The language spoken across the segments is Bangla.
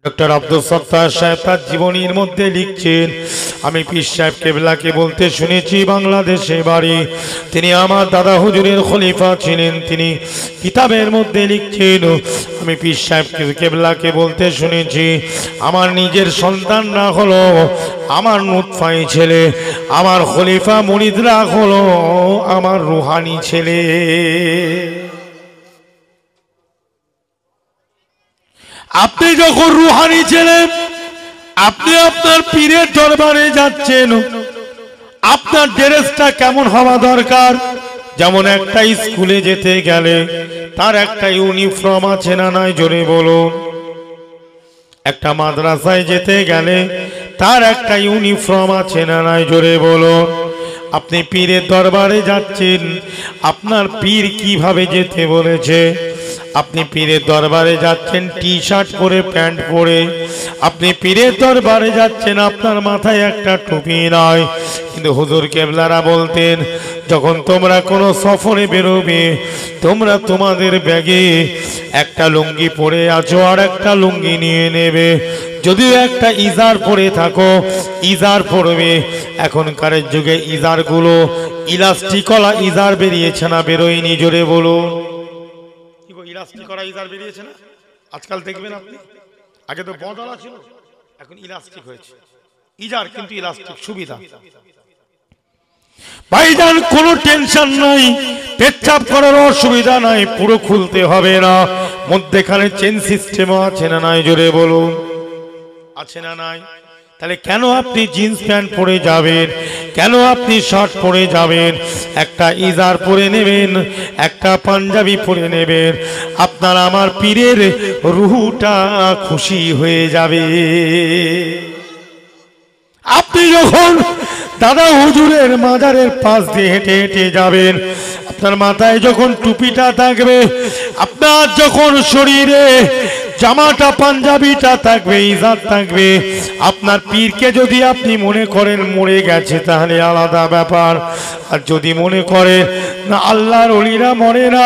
ডক্টর আব্দুল সত্তার সাহেব তার জীবনীর মধ্যে লিখছেন, আমি পীর সাহেব কেবলাকে বলতে শুনেছি বাংলাদেশে বাড়ি, তিনি আমার দাদা হুজুরের খলিফা ছিলেন। তিনি কিতাবের মধ্যে লিখছেন, আমি পীর সাহেব কেবলাকে বলতে শুনেছি আমার নিজের সন্তানরা হলো আমার নুতফাই ছেলে, আমার খলিফা মুরিদরা হলো আমার রুহানি ছেলে। আপনি যখন রুহানি ছেলে, আপনি আপনার পীরের দরবারে যাচ্ছেন, আপনার ড্রেসটা কেমন হওয়া দরকার? যেমন একটা স্কুলে যেতে গেলে তার একটা ইউনিফর্ম আছে না নাই, জোরে বলুন। একটা মাদ্রাসায় যেতে গেলে তার একটা ইউনিফর্ম আছে না নাই, জোরে বলুন। আপনি পীরের দরবারে যাচ্ছেন, আপনার পীর কিভাবে যেতে বলেছে? আপনি পীরের দরবারে যাচ্ছেন টি শার্ট পরে, প্যান্ট পরে। আপনি পীরের দরবারে যাচ্ছেন, আপনার মাথায় একটা টুপি নয়। কিন্তু হুজুর কেবলারা বলতেন, যখন তোমরা কোনো সফরে বেরোবে, তোমরা তোমাদের ব্যাগে একটা লুঙ্গি পরে আছো, আর একটা লুঙ্গি নিয়ে নেবে। যদিও একটা ইজার পরে থাকো, ইজার পরবে। এখনকার যুগে ইজারগুলো ইলাস্টিকলা ইজার বেরিয়েছে না, বেরোয়নি? জোরে বলুন। ইলাস্টিক করা ইজার বেরিয়েছে না আজকাল, দেখবেন আপনি। আগে তো বদলা ছিল, এখন ইলাস্টিক হয়েছে ইজার, কিন্তু ইলাস্টিক সুবিধা। ভাইজান কোনো টেনশন নাই, পেচ্ছাপ করার অসুবিধা নাই, পুরো খুলতে হবে না। মধ্যেখানে চেন সিস্টেমও আছে না নাই, জোরে বলুন। আছে না নাই? তাহলে কেন আপনি জিন্স প্যান্ট পরে যাবেন? কেন আপনি শার্ট পরে যাবেন? একটা ইজার পরে নেবেন, একটা পাঞ্জাবি পরে নেবেন, আপনার আমার পীরের রুহটা খুশি হয়ে যাবে। আপনি যখন দাদা হুজুরের মাজারের পাশ দিয়ে হেঁটে হেঁটে যাবেন, আপনার মাথায় যখন টুপিটা থাকবে, আপনার যখন শরীরে জামাটা পাঞ্জাবিটা থাকবে, ইজার থাকবে, আপনার পীরকে যদি আপনি মনে করেন মরে গেছে, তাহলে আলাদা ব্যাপার। আর যদি মনে করেন না আল্লাহর ওলিরা মরে না,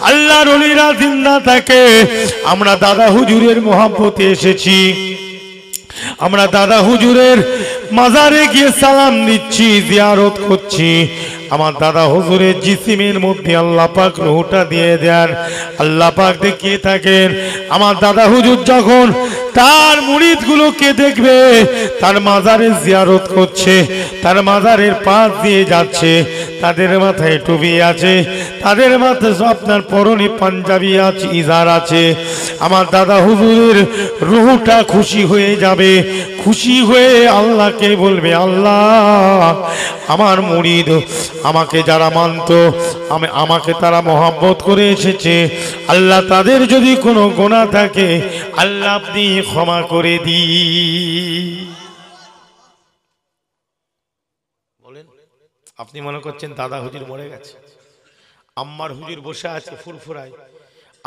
আল্লাহর ওলিরা জিন্দা থাকে, আমরা দাদা হুজুরের মহব্বতে এসেছি, আমরা দাদা হুজুরের মাজারে গিয়ে সালাম দিচ্ছি, জিয়ারত করছি, আমার দাদা হুজুরের জিসিমের মধ্যে আল্লাহ পাক রূহটা দিয়ে দেন। আল্লাহ পাক দেখিয়ে থাকেন, আমার দাদা হুজুর যখন তার মুরিদগুলোকে দেখবে, তার মাজারে জিয়ারত করছে, তার মাজারের পাশ দিয়ে যাচ্ছে, তাদের মাথায় টুপি আছে, তাদের মাথায় আপনার পরনে পাঞ্জাবি আছে, ইজার আছে, আমার দাদা হুজুরের রূহটা খুশি হয়ে যাবে। খুশি হয়ে আল্লাহকে বলবে, আল্লাহ আমার মুরিদ, আমাকে যারা মানত, আমাকে তারা মহব্বত করে এসেছে, আল্লাহ তাদের যদি কোনো গুনাহ থাকে আল্লাহ আপনি ক্ষমা করে দিন। বলেন, আপনি মনে করছেন দাদা হুজুর মরে গেছে, আম্মার হুজুর বসে আছে ফুরফুরায়,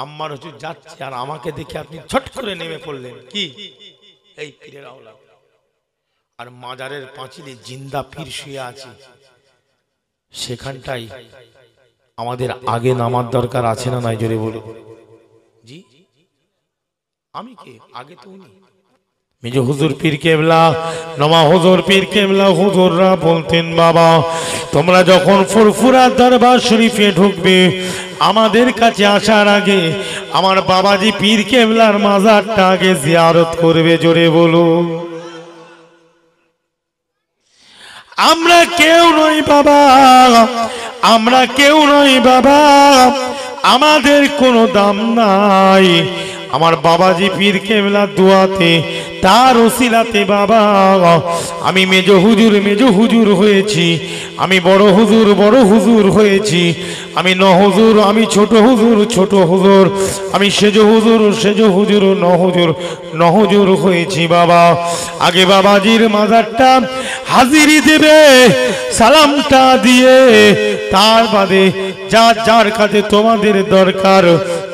আম্মার হুজুর যাচ্ছে, আর আমাকে দেখে আপনি ছট করে নেমে পড়লেন, কি এই পীরের আওলাদ, আর মাজারের পাঁচিলে জিন্দা পীর শুয়ে আছে, সেখানটাই আমাদের আগে নামার দরকার আছে না নাই, জোরে বলো। জি, আমি কে? আগে তো উনি মেজো হুজুর পীর কেবলা, নমা হুজুর পীর কেবলা হুজুররা বলতেন, বাবা তোমরা যখন ফুরফুরা দরবার শরীফে ঢুকবে, আমাদের কাছে আসার আগে আমার বাবাজি পীর কেবলার মাজারটা আগে জিয়ারত করবে, জোরে বলো। আমরা কেউ নই বাবা, আমরা কেউ নই বাবা, আমাদের কোনো দাম নাই। আমার বাবাজি পীর কেবলার দোয়াতে, তার ওসিলাতে বাবা আমি মেজো হুজুর হয়েছি, আমি বড় হুজুর হয়েছি, আমি হুজুর, আমি ছোট হুজুর, আমি সেজ হুজুর হুজুর হয়েছি বাবা। আগে বাবাজির মাজারটা হাজিরি দেবে, সালামটা দিয়ে, তার বাদে যার কাছে তোমাদের দরকার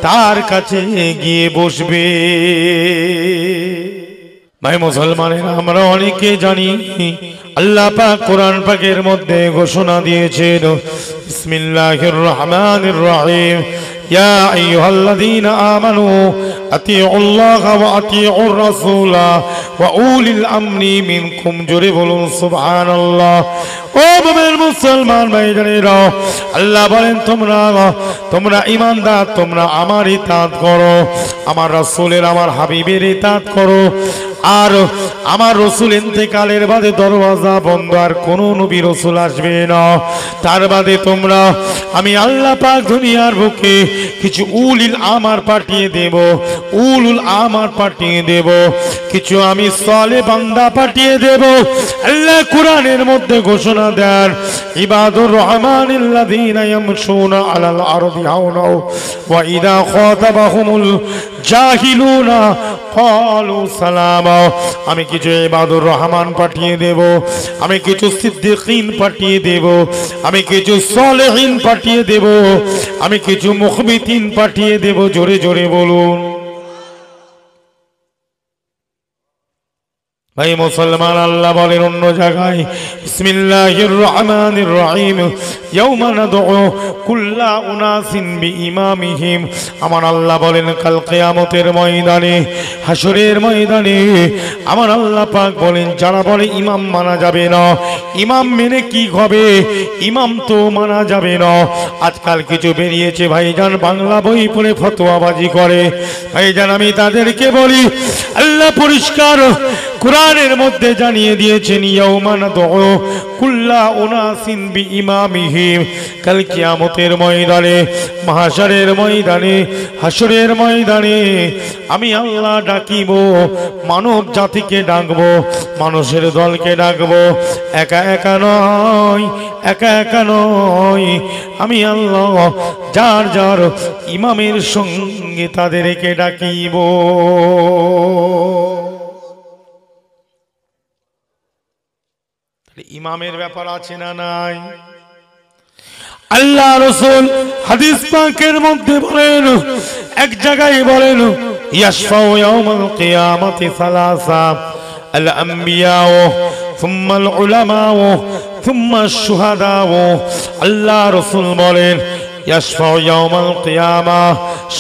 তার কাছে গিয়ে বসবে। ভাই মুসলমানের, আমরা অনেকে জানি আল্লাহ পাক কোরআন পাকের মধ্যে ঘোষণা দিয়েছেন, বিসমিল্লাহির রহমানির রহিম, ইয়া আইয়ুহাল্লাযীনা আমানু আতিউল্লাহা ওয়া আতিউর রাসূলা ওয়া উলিল আমরি মিনকুম, জোরে বলুন সুবহানাল্লাহ। ও মুমিন মুসলমান ভাইজানেরা, আল্লাহ বলেন তোমরা ঈমানদার, তোমরা আমার ইতাআত করো, আমার রাসূলের, আমার হাবিবের ইতাআত করো। আর আমার রাসূল ইন্তেকালের বাদে দরওয়াজা বন্ধ, আর কোনো নবী রাসূল আসবে না। তার বাদে তোমরা, আমি আল্লাহ পাক দুনিয়ার বুকে কিছু উলিল আমার পাঠিয়ে দেব, উলুল আমার পাঠিয়ে দেব, কিছু আমি সালেহ বান্দা পাঠিয়ে দেব। আল্লাহ কুরআনের মধ্যে ঘোষণা দেন, ইবাদুর রহমানিল্লাযীনা ইয়ামশুনা আলাল আরদি হাওনা ওয়া ইযা খাতাবাহুমুল জাহিলুনা ক্বালু সালামা। আমি কিছু ইবাদুর রহমান পাঠিয়ে দেব, আমি কিছু সিদ্দিকিন পাঠিয়ে দেব, আমি কিছু সালেহিন পাঠিয়ে দেব, আমি কিছু মুখবিতিন পাঠিয়ে দেব। জোরে জোরে বলুন। ভাই মুসলমান, আল্লাহ বলেন অন্য জায়গায়, বিসমিল্লাহির রহমানির রহিম, ইয়াউমা নাদউ কুল্লা উনাসিন বিইমামিহিম। আমার আল্লাহ বলেন কাল কিয়ামতের ময়দানে, হাসরের ময়দানে আমার আল্লাহ পাক বলেন, যারা বলে ইমাম মানা যাবে না, ইমাম মেনে কি হবে, ইমাম তো মানা যাবে না। আজকাল কিছু বেরিয়েছে ভাইজান, বাংলা বই পড়ে ফতোয়াবাজি করে। ভাইজান আমি তাদেরকে বলি, আল্লাহ পরিষ্কার কুরআনের মধ্যে জানিয়ে দিয়েছেন, ইয়াউমা নাদউ কুল্লা উনাসিন বিইমামিহিম। কাল কিয়ামতের ময়দানে, মাহশরের ময়দানে, হাসরের ময়দানে আমি আল্লাহ ডাকিব, মানব জাতিকে ডাকবো, মানুষের দলকে ডাকবো, একা একা নয়, একা একা নয়। আমি আল্লাহ যার যার ইমামের সঙ্গে তাদেরকে ডাকিব। ইমামের ব্যাপার আছে না নাই? আল্লাহ রাসূল হাদিস পাকের মধ্যে বলেন, এক জায়গায় বলেন, ইয়াশফাউ ইয়াউমাল কিয়ামাতি সালাসা, আল আম্বিয়া সুম্মা আল উলামা সুম্মা আশ শুহাদা। আল্লাহ রাসূল বলেন, ইয়াশফাউ ইয়াউমাল কিয়ামা,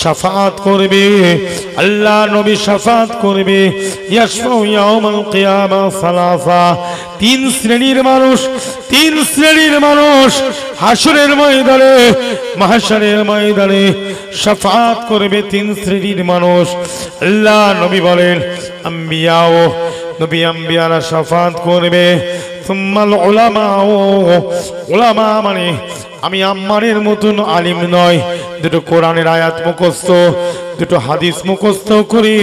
শাফাআত করবে আল্লাহ নবী, শাফাআত করবে। ইয়াশফাউ ইয়াউমাল কিয়ামা সালাসা, তিন শ্রেণীর মানুষ, তিন শ্রেণীর মানুষ হাসরের ময়দানে, মাহশরের ময়দানে শাফাআত করবে তিন শ্রেণীর মানুষ। আল্লাহ নবী বলেন, আম্বিয়া, নবী আম্বিয়ারা শাফাআত করবে। সুম্মাল উলামা, উলামা মানে আমি আম্মারের মতন আলিম নয়, দুটো কোরআনের আয়াত মুখস্থ, দুটো হাদিস মুখস্থ করে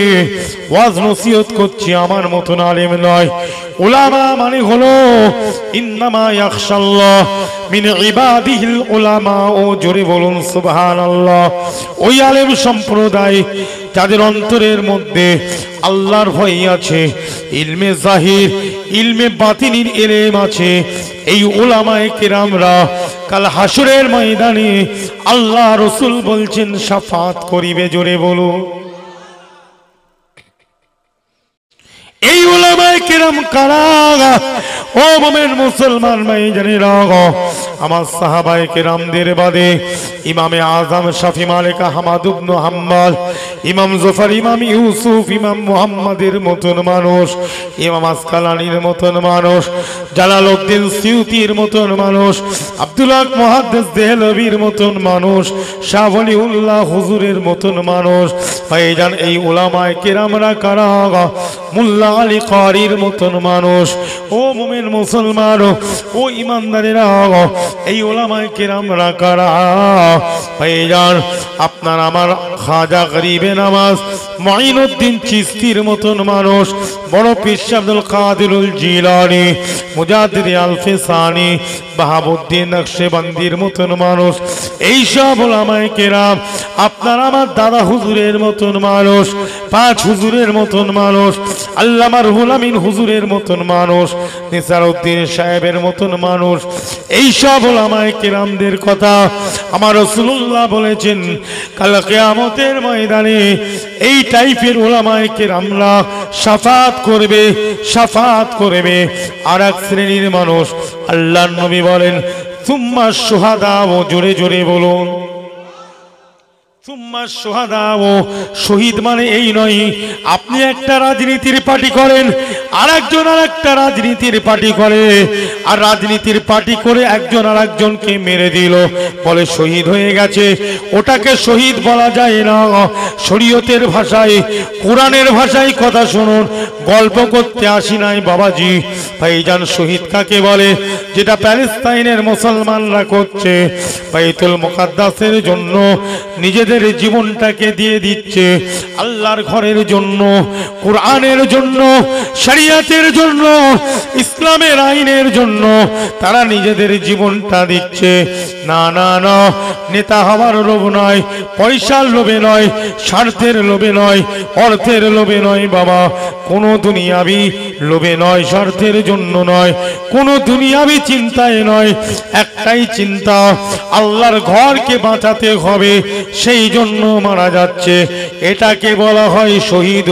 ওয়াজ নসিহত করছি, আমার মতন আলিম নয়। উলামা মানে হলো ইন্নামা ইয়াখশাল্লাহ মিন ইবাদিহিল উলামা। ও জোরে বলুন সুবহানাল্লাহ। ওই আলেম সম্প্রদায় যাদের অন্তরের মধ্যে আল্লাহর ভয় আছে, ইলমে জাহির, ইলমে বাতিনির ইলম আছে, এই উলামায়ে কেরামরা কাল হাসরের ময়দানে আল্লাহ রাসূল বলছেন শাফাআত করিবে। জোরে বলুন। এই উলামায়ে কেরাম কারা? ও মুমিন মুসলমান ভাইজানেরা, আমার সাহাবায়ে কেরামদের বাদে ইমামে আযম শাফি মালিক আহমদ ইবনে হাম্বল, ইমাম জফর, ইমাম ইউসুফ, ইমাম মুহাম্মাদের মতন মানুষ, ইমাম আসকালানির মতন মানুষ, জালালউদ্দিন সিউতির মতন মানুষ, আব্দুল হক মুহাদ্দিস দেহলভির মতন মানুষ, শাহ ওলিউল্লাহ হুজুরের মতন মানুষ। ভাইজান এই উলামায়ে কেরামরা কারা? মোল্লা আলী কারির মতন মানুষ। ও মুমিন মুসলমান, ও ইমানদারেরা, এই উলামায়ে কেরামরা কারা? ভাইজান আপনার আমার খাজা গরিবে নামাজ মুঈনুদ্দিন চিশতির মতন মানুষ, বড় পীর আব্দুল কাদিরুল জিলানী, মুজাদ্দিদ আল-ফিসানি, বাহাবুদ্দিন নকশবন্দির মতন মানুষ। এই সব উলামায়ে কেরাম আপনার আমার দাদা হুজুরের মতন মানুষ, পাঁচ হুজুরের মতন মানুষ, আল্লামা রুহুল আমিন হুজুরের মতন মানুষ, নিসারউদ্দিন সাহেবের মতন মানুষ। এই সব উলামায়ে কেরামদের কথা আমার রাসূলুল্লাহ বলেছেন, কাল কিয়ামতের ময়দানে এই টাইপের উলামায়ে কেরামরা শাফাআত করবে, শাফাআত করবে। আর এক শ্রেণীর মানুষ আল্লাহর নবী বলেন, সুম্মা শুহাদা। ও জোরে জোরে বলুন সুম্মা শুহাদাও, শহীদ মানে এই নয় আপনি একটা রাজনীতির পার্টি করেন, আরেকজন আরেকটা রাজনীতির পার্টি করে, আর রাজনীতির পার্টি করে একজন আরেকজনকে মেরে দিল, বলে শহীদ হয়ে গেছে। ওটাকে শহীদ বলা যায় না। শরীয়তের ভাষায়, কোরআনের ভাষায় কথা শুনুন, গল্প করতে আসি নাই বাবাজি। ভাইজান, শহীদ কাকে বলে? যেটা প্যালেস্তাইনের মুসলমানরা করছে, বাইতুল মুকাদ্দাসের জন্য নিজেদের জীবনটাকে দিয়ে দিচ্ছে, আল্লাহর ঘরের জন্য, কোরআনের জন্য, শরিয়তের জন্য, ইসলামের আইনের জন্য তারা নিজেদের জীবনটা দিচ্ছে। না না না, নেতা হওয়ার লোভ নয়, পয়সার লোভে নয়, স্বার্থের লোভে নয়, অর্থের লোভে নয় বাবা, কোনো দুনিয়াবি লোভে নয়, স্বার্থের জন্য নয়, কোনো দুনিয়াবি চিন্তায় নয়, একটাই চিন্তা, আল্লাহর ঘরকে বাঁচাতে হবে, সেই জন্য মারা যাচ্ছে। এটাকে বলা হয় শহীদ,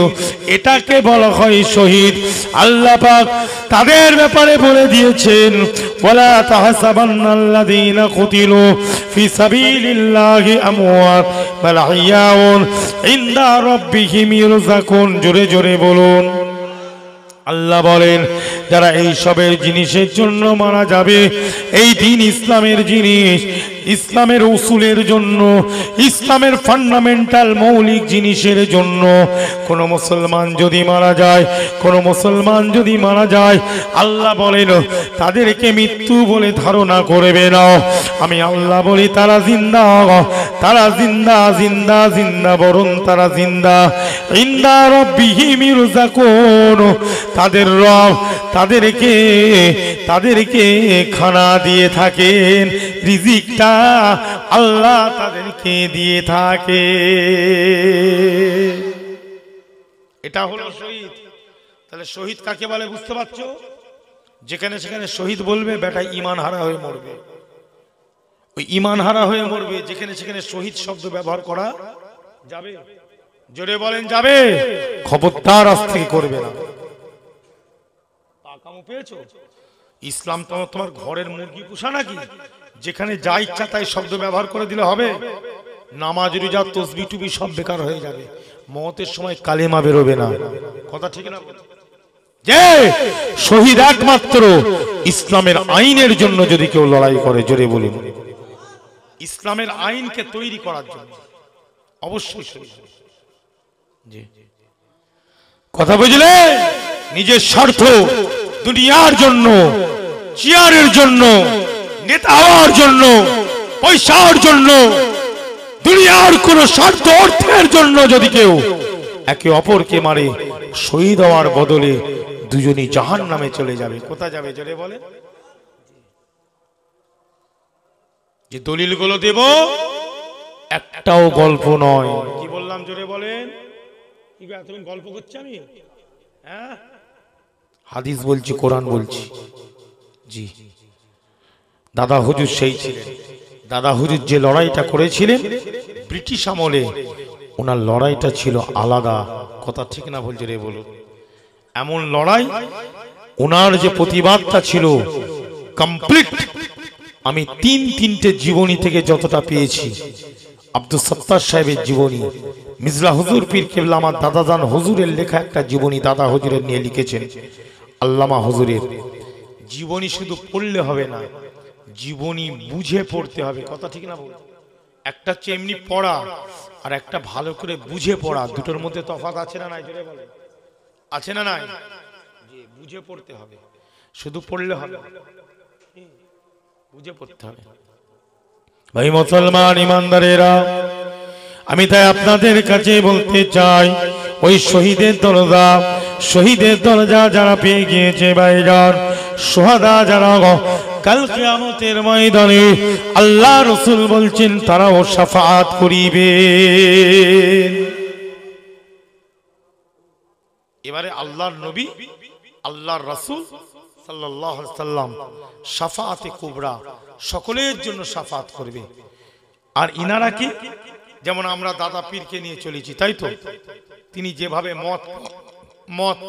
এটাকে বলা হয় শহীদ। আল্লাহ পাক তাদের ব্যাপারে বলে দিয়েছেন, ওয়ালা তাহসাবান্নাল্লাযীনা কুতিলু ফি সাবিলিল্লাহি আমওয়াত বাল আহইয়াউন ইনদা রাব্বিহিম ইরযাকুন। জোরে জোরে বলুন। আল্লাহ বলেন, যারা এই সবের জিনিসের জন্য মারা যাবে, এই দিন ইসলামের জিনিস, ইসলামের উসুলের জন্য, ইসলামের ফান্ডামেন্টাল মৌলিক জিনিসের জন্য, কোন মুসলমান যদি মারা যায়, কোন মুসলমান যদি মারা যায়, আল্লাহ বলেন তাদেরকে মৃত্যু বলে ধারণা করবে না। আমি আল্লাহ বলি তারা জিন্দা, তারা জিন্দা, জিন্দা জিন্দা, বরং তারা জিন্দা। ইনদা রাব্বিহিম ইরযাকুন, তাদের রব তাদেরকে খানা দিয়ে থাকেন, রিজিকটা আল্লাহ তাদেরকে দিয়ে থাকে। এটা হলো শহীদ। তাহলে শহীদ কাকে বলে বুঝতে পারছো? যেখানে সেখানে শহীদ বলবে, বেটা ঈমান হারা হয়ে মরবে, ওই ঈমান হারা হয়ে মরবে। যেখানে সেখানে শহীদ শব্দ ব্যবহার করা যাবে? জোরে বলেন যাবে? খবরদার আজ থেকে করবে না। ইসলাম তো তোমার ঘরের মুরগি পোষা নাকি? যেখানে যা ইচ্ছা তাই শব্দ ব্যবহার করে দিলে হবে? নামাজ রোজা তসবিহ টুবি সব বেকার হয়ে যাবে, মওতের সময় কালেমা বেরোবে না। কথা ঠিক না? যে শহীদ একমাত্র ইসলামের আইনের জন্য যদি কেউ লড়াই করে, জোরে বলুন, ইসলামের আইনকে তৈরি করার জন্য অবশ্যই শহীদ। জি, কথা বুঝলে? নিজের স্বার্থ, দুনিয়ার জন্য, চেয়ারের জন্য, নেতা হওয়ার জন্য, পয়সার জন্য, দুনিয়ার কোন স্বার্থ, অর্থের জন্য যদি কেউ একে অপরকে মারে, শহীদ হওয়ার বদলে দুজনই জাহান্নামে চলে যাবে। কোথায় যাবে জোরে বলে? যে দলিলগুলো দেব একটাও গল্প নয়। কি বললাম জোরে বলেন? কি তুমি গল্প করছি আমি? হ্যাঁ, হাদিস বলছি, কোরআন বলছি। জি, দাদা হুজুর সেই ছিলেন। দাদা হুজুর যে লড়াইটা করেছিলেন ব্রিটিশ আমলে, ওনার লড়াইটা ছিল আলাদা। কথা ঠিক না বলছে রে? বলুন, এমন লড়াই, ওনার যে প্রতিবাদটা ছিল কমপ্লিট। আমি তিনটে জীবনী থেকে যতটা পেয়েছি, আব্দুল সত্তার সাহেবের জীবনী, মির্জা হুজুর পীর কেবলা আমার দাদাজান হুজুরের লেখা একটা জীবনী দাদা হুজুরের নিয়ে লিখেছেন, আল্লামা হুজুরের জীবনী শুধু পড়লে হবে না, জীবনী বুঝে পড়তে হবে। কথা ঠিক না বল? একটা হচ্ছে এমনি পড়া, আর একটা ভালো করে বুঝে পড়া, দুটোর মধ্যে তফাৎ আছে না নাই? জোরে বলে, আছে না নাই? যে বুঝে পড়তে হবে, শুধু পড়লে হবে, বুঝে পড়তে হবে। ভাই মুসলমান ইমানদারেরা, আমি তাই আপনাদের কাছে বলতে চাই, ওই শহীদের দরজা যারা পেয়ে গিয়েছে ভাইজান, শুহাদা যারা কাল কিয়ামতের ময়দানে আল্লাহ রাসূল বলছেন তারাও শাফাআত করিবে। এবারে আল্লাহর নবী, আল্লাহর রাসূল সাল্লাল্লাহু আলাইহি সাল্লাম শাফাআতে কুবরা, সকলের জন্য শাফাআত করবে। আর ইনারা কি? যেমন আমরা দাদা পীরকে নিয়ে চলেছি, তাই তো? তিনি যেভাবে মত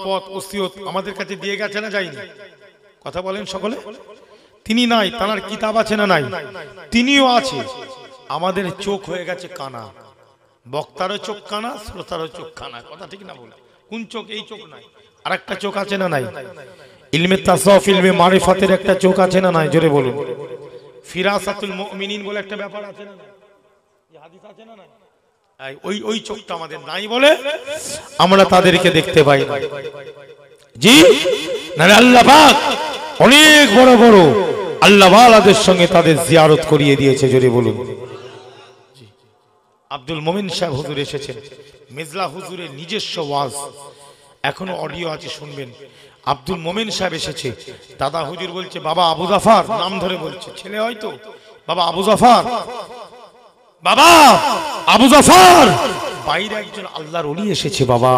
পথ ওসিয়ত আমাদের কাছে দিয়ে গেছে না যায়নি? কথা বলেন সকলে। তিনি নাই, তার কিতাব আছে না নাই? তিনিও আছে। আমাদের চোখ হয়ে গেছে কানা, বক্তারও চোখ কানা, শ্রোতারও চোখ কানা, কথা ঠিক না বলে? কোন চোখ? এই চোখ নাই, আর একটা চোখ আছে না নাই? ইলমে তাসাউফ, ইলমে মারিফাতের একটা চোখ আছে না নাই? জোরে বলুন। ফিরাসাতুল মুমিনিন বলে একটা ব্যাপার আছে না নাই? এই হাদিস আছে না নাই? ওই চোখটা আমাদের নাই বলে আমরা তাদেরকে দেখতে পাই না। জি না, আল্লাহ পাক অনেক বড় বড় আল্লাহ ওয়ালাদের সঙ্গে তাদের জিয়ারত করিয়ে দিয়েছে। জোরে বলুন। আব্দুল মোমিন সাহেব হুজুর এসেছেন, মিজলা হুজুরের নিজস্ব ওয়াজ, এখনো অডিও আছে, শুনবেন। আব্দুল মোমিন সাহেব এসেছে, দাদা হুজুর বলছে বাবা আবু জাফর, নাম ধরে বলছে, ছেলে হয়তো, বাবা আবু জাফর, বাবা আবু জাফর, বাইরে একজন আল্লাহর ওলি এসেছে, বাবা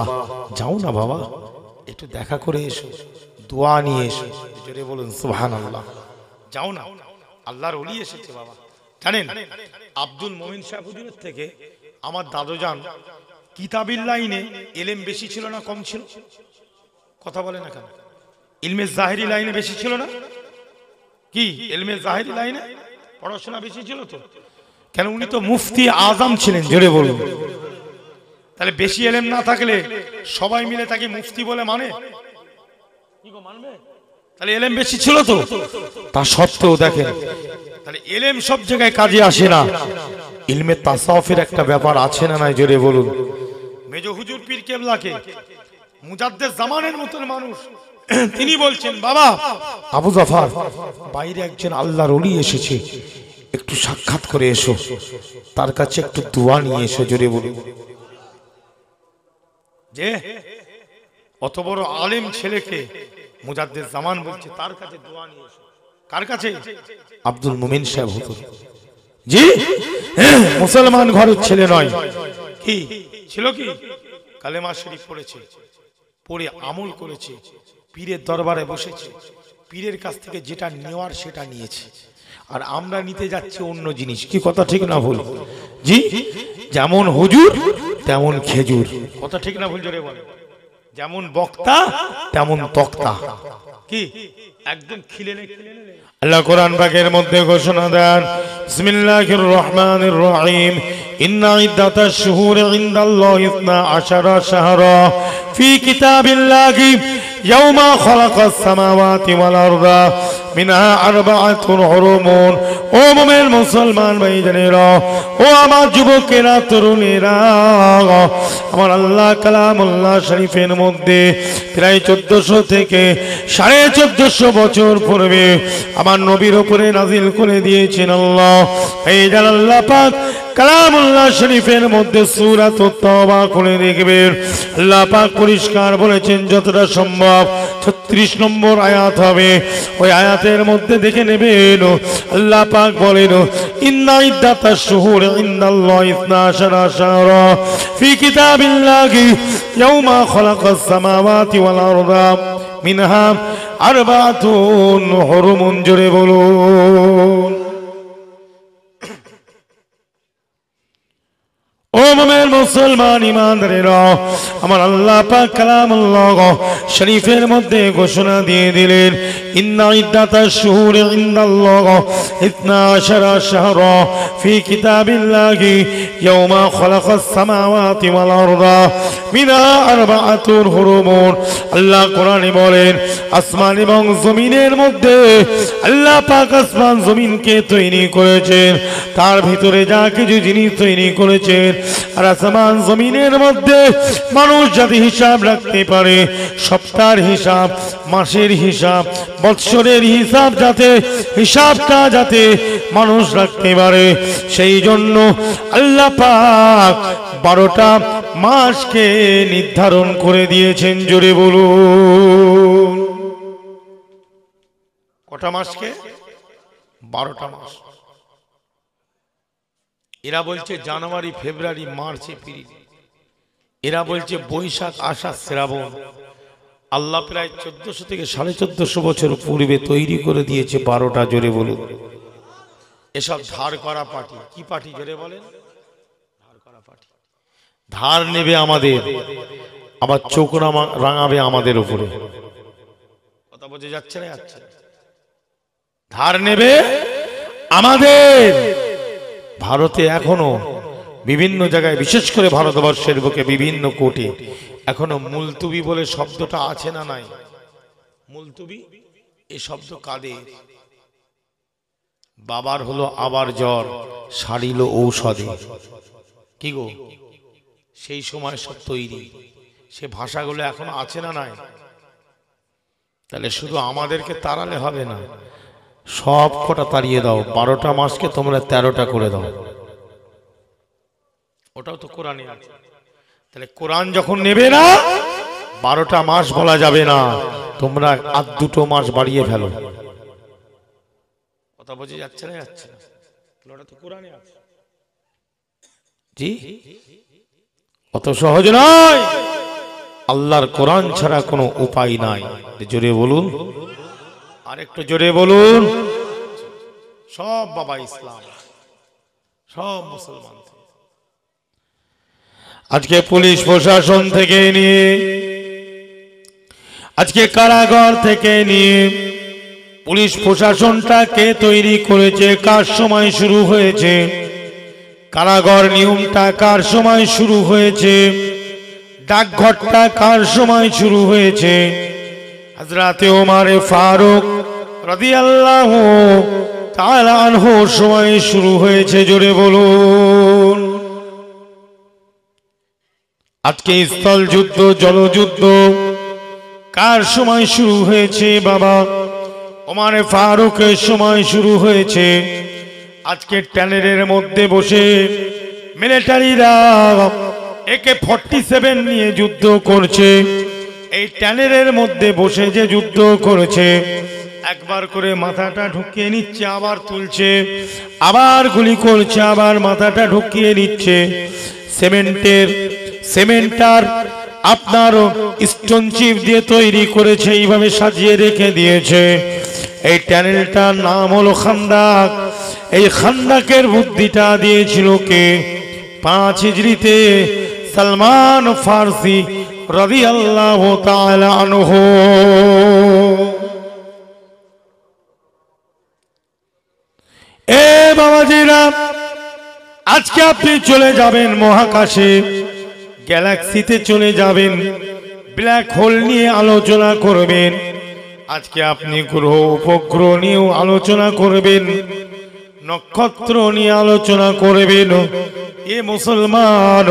যাও না বাবা, একটু দেখা করে এসো, দোয়া নিয়ে এসো। জোরে বলুন সুবহানাল্লাহ। যাও না, আল্লাহর ওলি এসেছে বাবা। জানেন আব্দুল মোমিন সাহেব হুজুরের থেকে আমার দাদুজান কিতাবিল লাইনে এলেম বেশি ছিল না কম ছিল? কথা বলে না কেন? ইলমে জাহেরি লাইনে বেশি ছিল না? কি ইলমে জাহেরি লাইনে পড়াশোনা বেশি ছিল তো? কেন? উনি তো মুফতি আজম ছিলেন। জোরে বলুন। তাহলে বেশি এলেম না থাকলে সবাই মিলে তাকে মুফতি বলে মানে? কি গো, মানবে? তাহলে এলেম বেশি ছিল তো, তা সত্ত্বেও দেখেন, তাহলে এলেম সব জায়গায় কাজে আসে না। ইলমে তাসাউফের একটা ব্যাপার আছে না নাই? জোরে বলুন। মেজ হুজুর পীর কেবলাকে মুজাদ্দেদ জামানের মতন মানুষ, তিনি বলছেন বাবা আবু জাফর, বাইরে একজন আল্লাহর ওলি এসেছে, একটু সাক্ষাৎ করে এসো, তার কাছে একটু দোয়া নিয়ে এসো। জোরে বলুন। যে অত বড় আলেম ছেলেকে মুজাদ্দেদ জামান বলছে তার কাছে দোয়া নিয়ে এসো। কার কাছে? আব্দুল মোমিন সাহেব হুজুর। জি, মুসলমান ঘরের ছেলে নয়, কি ছিল? কি কালেমা শরীফ পড়েছে, পড়ে আমল করেছে, পীরের দরবারে বসেছে, পীরের কাছ থেকে যেটা নেওয়ার সেটা নিয়েছে, আর আমরা নিতে যাচ্ছি অন্য জিনিস। কি কথা ঠিক না ভুল? জি, যেমন হুজুর তেমন খেজুর, কথা ঠিক না ভুল? জোরে বলে। যেমন বক্তা তেমন তক্তা, কি একদম খিলে নে। আল্লাহ কোরআন পাকের মধ্যে ঘোষণা দেন, বিসমিল্লাহির রহমানির রহিম, ইন্না ইদ্দাতাশ শুহুরি ইনদাল্লাহি 12 শাহরা ফি কিতাবিল্লাহি ইয়াওমা খালাকাস সামাওয়াতি ওয়াল আরদা মিনহা আরবাআতুন হুরুমুন। ও মুমিন মুসলমান ভাইজানেরা, ও আমার যুবকেরা, তরুণেরা, আমার আল্লাহ কালামুল্লাহ শরীফের মধ্যে প্রায় 1400 থেকে 1450 বছর পূর্বে আমার নবীর উপরে নাজিল করে দিয়েছেন আল্লাহ। ভাইজান আল্লাহ পাক কালামুল্লাহ শরীফের মধ্যে সূরাতুত তাওবা খুলে দেখবেন, আল্লাহ পাক পরিষ্কার বলেছেন যতটা সম্ভব 36 নম্বর আয়াত হবে, ওই আয়াতের মধ্যে দেখে নেবেন আল্লাহ পাক বলেন, ইন্না ইদ্দাতাশ শুহুরি ইনদাল্লাহি 12 শাহরা ফি কিতাবিল্লাহি ইয়াওমা খালাকাস সামাওয়াতি ওয়াল আরদা মিনহা আরবাআতুন হুরুমুন। জোরে বলুন। ও মুমিন মুসলমান ইমানদারেরা, আমার আল্লাহ পাক কালামুল্লাহ শরীফের মধ্যে ঘোষণা দিয়ে দিলেন, ইন্না ইদ্দাতাশ শুহুরি ইনদাল্লাহি 12 শাহরা ফি কিতাবিল্লাহি ইয়াওমা খালাকাস সামাওয়াতি ওয়াল আরদা মিনহা আরবাআতুন হুরুমুন। আল্লাহ কোরআনে বলেন, আসমান এবং জমিনের মধ্যে আল্লাহ পাক আসমান জমিনকে তৈরি করেছেন, তার ভিতরে যা কিছু জিনিস তৈরি করেছেন, আর আসমান জমিনের মধ্যে মানুষ যাতে হিসাব রাখতে পারে, সপ্তাহের হিসাব, মাসের হিসাব, বৎসরের হিসাব, যাতে হিসাবটা যাতে মানুষ রাখতে পারে, সেই জন্য আল্লাহ পাক 12টা মাসকে নির্ধারণ করে দিয়েছেন। জোরে বলুন। কটা মাসকে? 12টা মাস। এরা বলছে জানুয়ারি, ফেব্রুয়ারি, মার্চ, এপ্রিল, এরা বলছে বৈশাখ, আষাঢ়, শ্রাবণ। আল্লাহ প্রায় 1400 থেকে 1450 বছর পূর্বে তৈরি করে দিয়েছে 12টা। জোরে বলুন। এসব ধার করা পার্টি। কি পার্টি? জোরে বলেন। ধার করা পার্টি। ধার নেবে আমাদের, আবার চোখ রাঙাবে আমাদের উপরে। কথা বোঝা যাচ্ছে না? যাচ্ছে। ধার নেবে আমাদের। ভারতে এখনো বিভিন্ন জায়গায়, বিশেষ করে ভারতবর্ষের বুকে বিভিন্ন কোর্টে এখনো মুলতুবি বলে শব্দটা আছে না নাই? মুলতুবি এই শব্দ কাদের? বাবার হলো আবার জ্বর, সারিল ঔষধে। কি গো, সেই সময় সব তৈরি, সে ভাষাগুলো এখনো আছে না নাই? তাহলে শুধু আমাদেরকে তাড়ালে হবে না, সব কটা তাড়িয়ে দাও। 12টা মাসকে তোমরা 13টা করে দাও, ওটাও তো কোরআনে আছে। তাহলে কোরআন যখন নেবে না, 12টা মাস বলা যাবে না, তোমরা আর 2টো মাস বাড়িয়ে ফেলো। কথা বোঝা যাচ্ছে না? যাচ্ছে না? ওটা তো কোরআনে আছে। জি, অত সহজ নয়। আল্লাহর কোরআন ছাড়া কোনো উপায় নাই। জোরে বলুন, আরেকটু জোরে বলুন। সব বাবা ইসলাম, সব মুসলমান। আজকে পুলিশ প্রশাসন থেকে নিয়ে, আজকে কারাগার থেকে নিয়ে, পুলিশ প্রশাসনটাকে তৈরি করেছে কার সময় শুরু হয়েছে? কারাগার নিয়মটা কার সময় শুরু হয়েছে? ডাকঘরটা কার সময় শুরু হয়েছে? হযরতে ওমর ফারুক রাদিয়াল্লাহু তাআলা আনহুর সময় শুরু হয়েছে। জোরে বলুন। আজকে স্থল যুদ্ধ, জলযুদ্ধ কার সময় শুরু হয়েছে? বাবা ওমর ফারুকের সময় শুরু হয়েছে। আজকে ট্যানেলের মধ্যে বসে মিলিটারিরা AK-47 নিয়ে যুদ্ধ করছে। এই ট্যানেলের মধ্যে বসে যে যুদ্ধ করেছে, একবার করে মাথাটা ঢুকিয়ে নিচ্ছে, আবার তুলছে, আবার গুলি করছে, আবার মাথাটা ঢুকিয়ে নিচ্ছে। সিমেন্টার আপনার স্টোন চিপ দিয়ে তৈরি করেছে, এইভাবে সাজিয়ে রেখে দিয়েছে। এই ট্যানেলটার নাম হলো খান্দাক। এই খান্দাকের বুদ্ধিটা দিয়েছিল কে? 5 হিজরিতে সালমান ফারসি রাদিয়াল্লাহু তাআলা আনহু। এ বাবাজিরা, আজকে আপনি চলে যাবেন মহাকাশে, গ্যালাক্সিতে চলে যাবেন, ব্ল্যাক হোল নিয়ে আলোচনা করবেন। আজকে আপনি গ্রহ উপগ্রহ নিয়েও আলোচনা করবেন, নক্ষত্র নিয়ে আলোচনা করবেন। এ মুসলমান,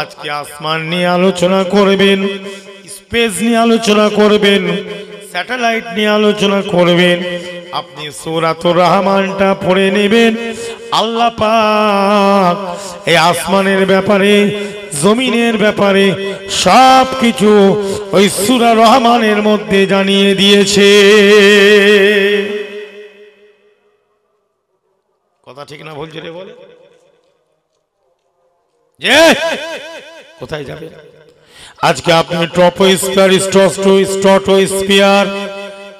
আজকে আসমান নিয়ে আলোচনা করবেন, স্পেস নিয়ে আলোচনা করবেন, স্যাটেলাইট নিয়ে আলোচনা করবেন। আপনি সূরাতুর রহমানটা পড়ে নেবেন। আল্লাহ পাক এই আসমানের ব্যাপারে, জমিনের ব্যাপারে সব কিছু ওই সূরা রহমানের মধ্যে জানিয়ে দিয়েছে। কথা ঠিক না ভুল? জোরে বলে। যে কোথায় যাবে? আজকে আপনি troposphere, stratosphere,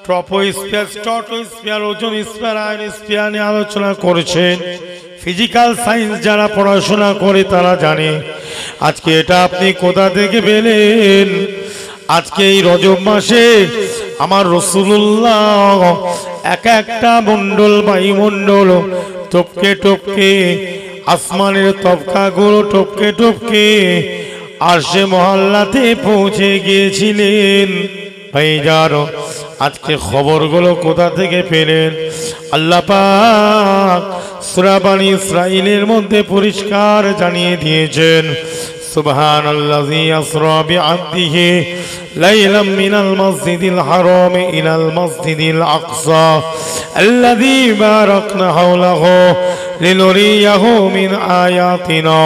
troposphere, stratosphere, ozone sphere, ionosphere নিয়ে আলোচনা করেছেন। ফিজিক্যাল সায়েন্স যারা পড়াশোনা করে তারা জানে। আজকে এটা আপনি কোথা থেকে পেলেন? আজকে এই রজব মাসে আমার রাসূলুল্লাহ একটা মণ্ডল, বায়ুমণ্ডল টপকে টপকে, আসমানের তবকাগুলো টপকে টপকে আরশে মহল্লাতে পৌঁছে গিয়েছিলেন। ভাইজান, আজকে খবরগুলো কোথা থেকে পেলেন? আল্লাহ পাক সূরা বনী ইসরাঈলের মধ্যে পরিষ্কার জানিয়ে দিয়েছেন। সুবহানাল্লাযী আসরা বিআবদিহি লাইলাম মিনাল মাসজিদিল হারাম ইলাল মাসজিদিল আকসা আল্লাযী বারাকনা হাওলাহু লিনুরিয়াহু মিন আয়াতিনা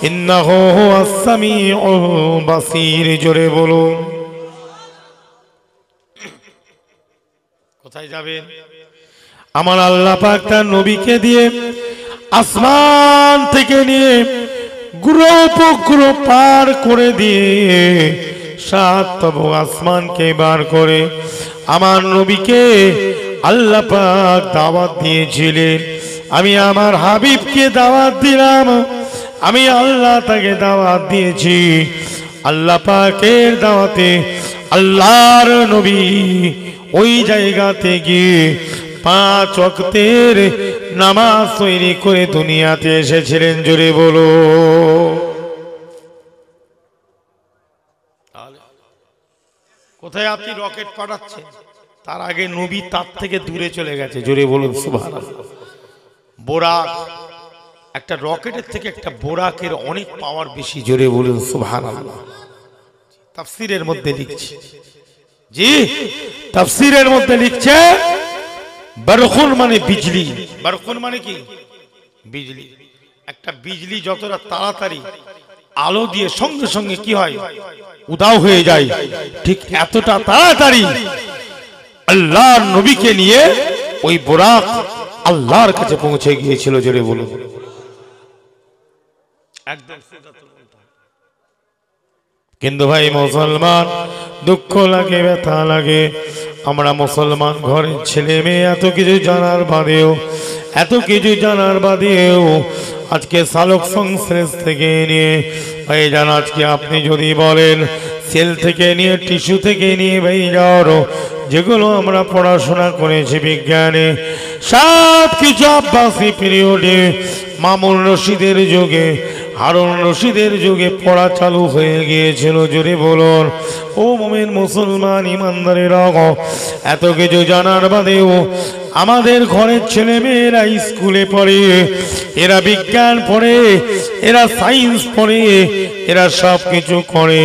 ইন্নাহু হুয়াস সামিউল বাসীর। জোরে বলুন। কোথায় যাবেন? আমার আল্লাহ পাক তার নবীকে দিয়ে আসমান থেকে নিয়ে গ্রহ উপগ্রহ পার করে দিয়ে 7 তম আসমানকে বার করে আমার নবীকে আল্লাহ পাক দাওয়াত দিয়েছিলেন। আমি আমার হাবিবকে দাওয়াত দিলাম, আমি আল্লাহ তাকে দাওয়াত দিয়েছি। আল্লাহ পাকের দাওয়াতে আল্লাহর নবী ওই জায়গাতে গিয়ে 5 ওয়াক্তের নামাজ তৈরি করে দুনিয়াতে এসেছিলেন? জোরে বলো। কোথায় আপনি রকেট পাঠাচ্ছেন? তার আগে নবী তার থেকে দূরে চলে গেছে। জোরে বলুন সুবহানাল্লাহ। বোরাক, একটা রকেটের থেকে একটা বোরাকের অনেক পাওয়ার বেশি। জোরে বলুন সুবহানাল্লাহ। তাফসীরের মধ্যে লিখছে, জি তাফসীরের মধ্যে লিখছে বারকুন মানে বিজলি। বারকুন মানে কি? বিজলি। একটা বিজলি যতটা তাড়াতাড়ি আলো দিয়ে সঙ্গে সঙ্গে কি হয়? উদাও হয়ে যায়। ঠিক এতটা তাড়াতাড়ি আল্লাহর নবীকে নিয়ে ওই বোরাক আল্লাহর কাছে পৌঁছে গিয়েছিল। জোরে বলুন একদম। কিন্তু ভাই মুসলমান, দুঃখ লাগে, ব্যথা লাগে, আমরা মুসলমান ঘরের ছেলে মেয়ে এত কিছু জানার বাদেও আজকে সালোক সংশ্লেষ থেকে নিয়ে ভাই জান, আজকে আপনি যদি বলেন সেল থেকে নিয়ে টিস্যু থেকে নিয়ে ভাই যাওয়ার যেগুলো আমরা পড়াশোনা করেছি বিজ্ঞানে, সব কিছু আব্বাসি পিরিয়ডে মামুন রশিদের যুগে, হারুন রশিদের যুগে পড়া চালু হয়ে গিয়েছিল। জোরে বলুন ও মুমিন মুসলমান ইমানদারেরা, এত কিছু জানার বাদেও আমাদের ঘরের ছেলে মেয়েরা স্কুলে পড়ে, এরা বিজ্ঞান পড়ে, এরা সায়েন্স পড়ে, এরা সব কিছু করে,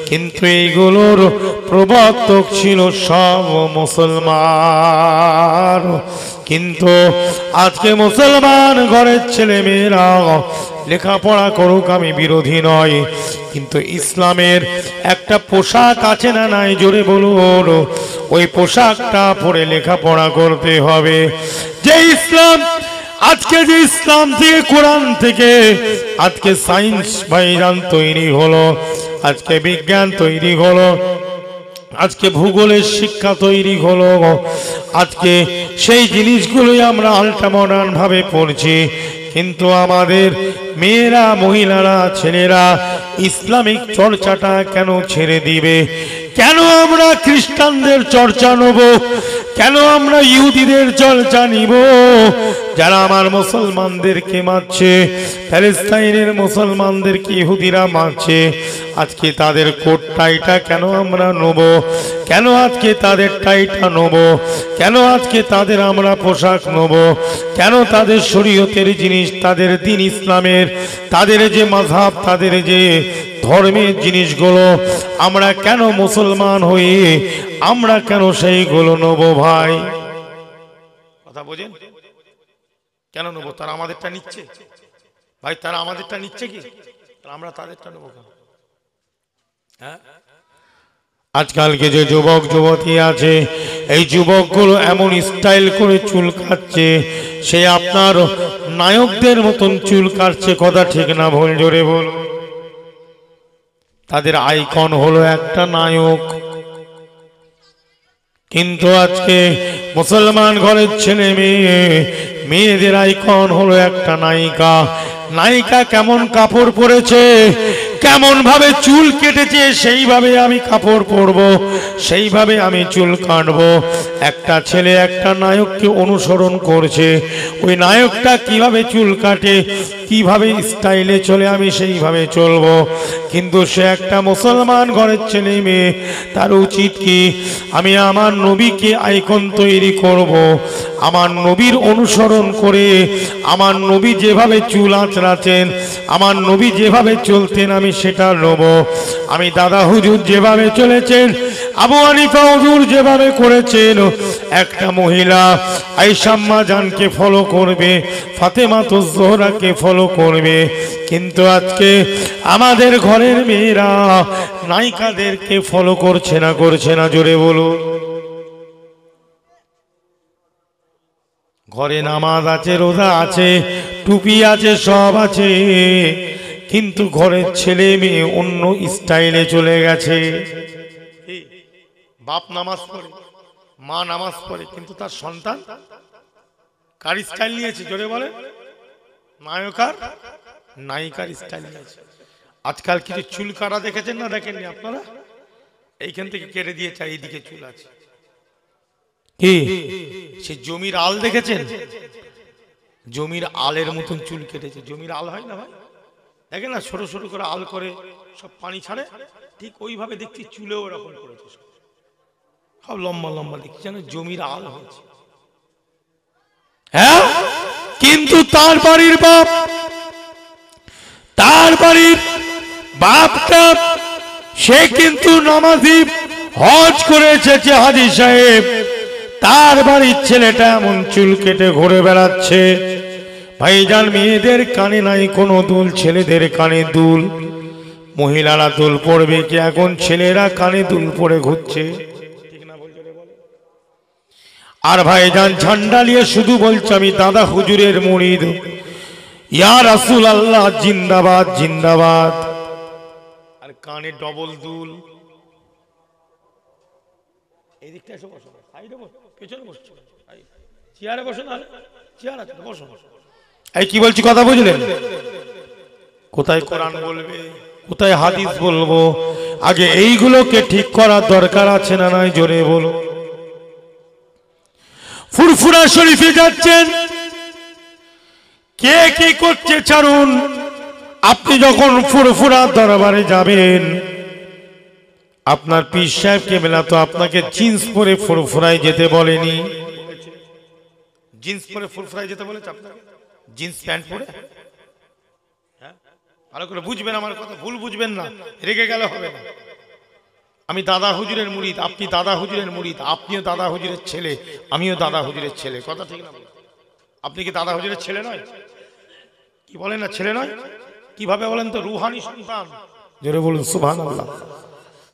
কিন্তু এইগুলোর প্রবর্তক ছিল সব মুসলমান। কিন্তু আজকে মুসলমান ঘরের ছেলে মেয়েরা লেখাপড়া করুক, আমি বিরোধী নয়, কিন্তু ইসলামের একটা পোশাক আছে না নাই? জোরে বলুন। ওই পোশাকটা পরে লেখাপড়া করতে হবে। যে ইসলাম আজকে, যে ইসলাম থেকে, কোরআন থেকে আজকে সায়েন্স ভাইরান তৈরি হলো, আজকে বিজ্ঞান তৈরি হলো, আজকে ভূগোলের শিক্ষা তৈরি হলো, আজকে সেই জিনিসগুলোই আমরা আল্ট্রা মডার্ন ভাবে পড়ছি, কিন্তু আমাদের মেয়েরা, মহিলারা, ছেলেরা ইসলামিক চর্চাটা কেন ছেড়ে দিবে? কেন আমরা খ্রিস্টানদের চর্চা নেব? কেন আমরা ইহুদিদের চর্চা নিব? যারা আমার মুসলমানদেরকে মারছে, প্যালেস্তাইনের মুসলমানদেরকে ইহুদিরা মারছে, আজকে তাদের কোট টাইটা কেন আমরা নেব? কেন আজকে তাদের টাইটা নেব? কেন আজকে তাদের আমরা পোশাক নেব? কেন তাদের শরীয়তের জিনিস, তাদের দিন ইসলামের, তাদের যে মাযহাব, তাদের যে ধর্মের জিনিসগুলো আমরা কেন মুসলমান হয়ে আমরা কেন সেইগুলো নেব? ভাই কথা বোঝেন? কেন নেব? তারা আমাদেরটা নিচ্ছে ভাই, তারা আমাদেরটা নিচ্ছে কি? আমরা তাদেরটা নেব কেন? হ্যাঁ, আজকালকে যে যুবক যুবতী আছে, এই যুবকগুলো এমন স্টাইল করে চুল কাটছে, সে আপনার নায়কদের মতন চুল কাটছে। কথা ঠিক না ভুল? জোরে বল। তাদের আইকন হলো একটা নায়ক, কিন্তু আজকে মুসলমান ঘরের ছেলে মেয়েদের আইকন হলো একটা নায়িকা। নায়িকা কেমন কাপড় পরেছে, কেমন ভাবে চুল কেটেছে, সেইভাবে আমি কাপড় পরবো, সেইভাবে আমি চুল কাটবো। একটা ছেলে একটা নায়ককে অনুসরণ করছে, ওই নায়কটা কিভাবে চুল কাটে, কিভাবে স্টাইলে চলে, আমি সেইভাবে চলবো। কিন্তু সে একটা মুসলমান ঘরের ছেলে মেয়ে, তার উচিত কি? আমি আমার নবীকে আইকন তৈরি করব, আমার নবীর অনুসরণ করে, আমার নবী যেভাবে চুল আঁচড়াতেন, আমার নবী যেভাবে চলতেন, আমি সেটা নেব। আমি দাদা হুজুর যেভাবে চলেছেন, আবু হানিফা হুজুর যেভাবে করেছেন, একটা মহিলা আয়েশা আম্মা জানকে ফলো করবে, ফাতেমাতুজ জোহরাকে ফলো করবে। কিন্তু আজকে আমাদের ঘরের মেয়েরা নায়িকাদেরকে ফলো করছে না? জোরে বলুন। ঘরে নামাজ আছে, রোজা আছে, টুপি আছে, সব আছে, কিন্তু ঘরের ছেলে মেয়ে অন্য স্টাইলে চলে গেছে। বাপ নামাজ পড়ে, মা নামাজ পড়ে, কিন্তু তার সন্তান কার স্টাইল নিয়েছে? জোরে বলে। নায়কার, নায়িকার স্টাইল নিয়েছে। আজকাল কিছু চুল কাটা দেখেছেন না? দেখেননি আপনারা? এইখান থেকে কেটে দিয়েছে, এইদিকে চুল আছে। কি সে জমির আল দেখেছেন? জমির আলের মতন চুল কেটেছে। জমির আল হয় না ভাই, দেখেন না ছোট ছোট করে আল করে সব পানি ছাড়ে, ঠিক ওইভাবে দেখছি চুলেও এরকম করেছে, সব লম্বা লম্বা দেখছি যেন জমির আল হয়েছে। হ্যাঁ, কিন্তু তার বাড়ির বাপটা সে কিন্তু নামাজি, হজ করে এসেছে হাজী সাহেব। তার বাড়ির ছেলেটা এমন চুল কেটে ঘুরে বেড়াচ্ছে। ভাইজান, মেয়েদের কানে নাই কোনো দুল, ছেলেদের কানে দুল। মহিলারা দুল পড়বে কি, এখন ছেলেরা কানে দুল পরে ঘুরছে। আর ভাইজান ঝান্ডা নিয়ে শুধু বলছে আমি দাদা হুজুরের মুরিদ, ইয়া রাসূলুল্লাহ জিন্দাবাদ জিন্দাবাদ। আর কানে ডবল দুল। এই দিকটা এসে বসো, সাইডে বসো, পেছনে বসছো, চেয়ারে বসো, না চেয়ার আছে বসো। এই কি বলছি কথা বুঝলেন? কোথায় কোরআন বলবে, কোথায় হাদিস বলবো, আগে এইগুলোকে ঠিক করার দরকার আছে না নাই? জোরে বলো। ফুরফুরা শরীফে যাচ্ছেন, কে কি করছে ছাড়ুন। আপনি যখন ফুরফুরা দরবারে যাবেন, আপনার পীর সাহেব কেবলা তো আপনাকে জিন্স পরে ফুরফুরায় যেতে বলেনি। জিন্স পরে ফুরফুরায় যেতে বলেছে আপনাকে? জিন্স প্যান্ট পরে? হ্যাঁ, ভালো করে বুঝবেন আমার কথা, ভুল বুঝবেন না, রেগে গেলে হবে না। আমি দাদা হুজুরের মুরিদ, আপনি দাদা হুজুরের মুরিদ, আপনিও দাদা হুজুরের ছেলে, আমিও দাদা হুজুরের ছেলে, কথা ঠিক না? আপনি কি দাদা হুজুরের ছেলে নয়? কি বলেন না ছেলে নয়? কিভাবে বলেন তো? রুহানি সন্তান। জোরে বলুন সুবহানাল্লাহ।